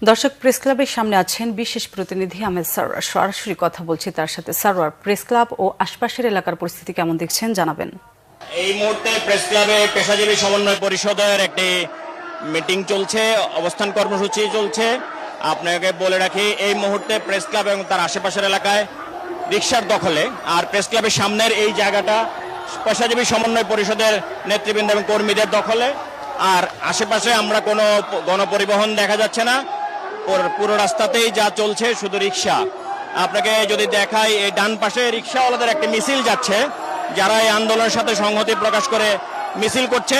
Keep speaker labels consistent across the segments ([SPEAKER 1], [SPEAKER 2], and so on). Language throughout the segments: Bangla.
[SPEAKER 1] দর্শক, প্রেস ক্লাবের সামনে আছেন বিশেষ প্রতিনিধি আহমেদ সারোয়ার। সরাসরি কথা বলছি তার সাথে। সারোয়ার, প্রেস ক্লাব ও আশপাশের এলাকার পরিস্থিতি কেমন দেখছেন জানাবেন।
[SPEAKER 2] এই মুহূর্তে প্রেস ক্লাবে পেশাজীবী সমন্বয় পরিষদের একটি মিটিং চলছে, অবস্থান কর্মসূচি চলছে। আপনাকে বলে রাখি, এই মুহূর্তে প্রেস ক্লাব এবং তার আশেপাশের এলাকায় রিকশার দখলে, আর প্রেস ক্লাবের সামনের এই জায়গাটা পেশাজীবী সমন্বয় পরিষদের নেতৃবৃন্দ এবং কর্মীদের দখলে। আর আশেপাশে আমরা কোনো গণপরিবহন দেখা যাচ্ছে না, পুরো রাস্তাতেই যা চলছে শুধু রিকশা। আপনাকে যদি দেখাই, এই ডান পাশে রিকশাওয়ালাদের একটি মিছিল যাচ্ছে, যারা এই আন্দোলনের সাথে সংহতি প্রকাশ করে মিছিল করছে।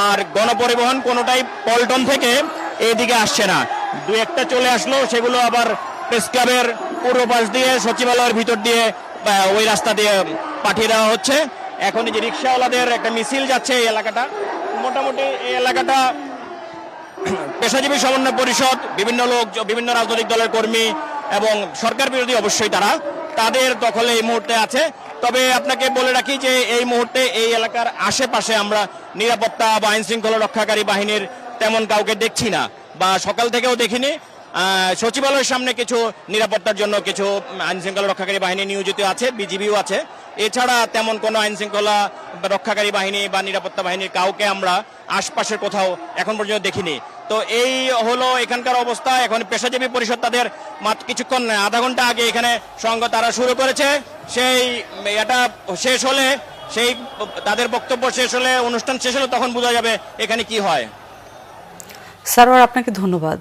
[SPEAKER 2] আর গণপরিবহন কোনোটাই পল্টন থেকে এইদিকে আসছে না, দু একটা চলে আসলো, সেগুলো আবার প্রেস ক্লাবের পূর্ব পাশ দিয়ে সচিবালয়ের ভিতর দিয়ে ওই রাস্তা দিয়ে পাঠিয়ে দেওয়া হচ্ছে। এখন এই যে রিকশাওয়ালাদের একটা মিছিল যাচ্ছে, এই এলাকাটা মোটামুটি এই এলাকাটা পেশাজীবী সমন্বয় পরিষদ, বিভিন্ন লোক, বিভিন্ন রাজনৈতিক দলের কর্মী এবং সরকার বিরোধী অবশ্যই তাদের দখলে এই মুহূর্তে আছে। তবে আপনাকে বলে রাখি যে এই মুহূর্তে এই এলাকার আশেপাশে আমরা নিরাপত্তা বা আইন শৃঙ্খলা রক্ষাকারী বাহিনীর তেমন কাউকে দেখছি না, বা সকাল থেকেও দেখিনি। সচিবালয়ের সামনে কিছু নিরাপত্তার জন্য কিছু আইন শৃঙ্খলা রক্ষাকারী বাহিনী নিয়োজিত আছে, বিজিবিও আছে। এছাড়া তেমন কোনো আইন শৃঙ্খলা রক্ষাকারী বাহিনী বা নিরাপত্তা বাহিনীর কাউকে আমরা আশপাশের কোথাও এখন পর্যন্ত দেখিনি। তো এই হলো এখানকার অবস্থা। এখন পেশাজীবী পরিষদ তাদের মাত্র কিছুক্ষণ, আধা ঘন্টা আগে এখানে সংঘ তারা শুরু করেছে। সেই এটা শেষ হলে, সেই তাদের বক্তব্য শেষ হলে, অনুষ্ঠান শেষ হলে তখন বোঝা যাবে এখানে কি হয়।
[SPEAKER 1] সারোয়ার, আপনাকে ধন্যবাদ।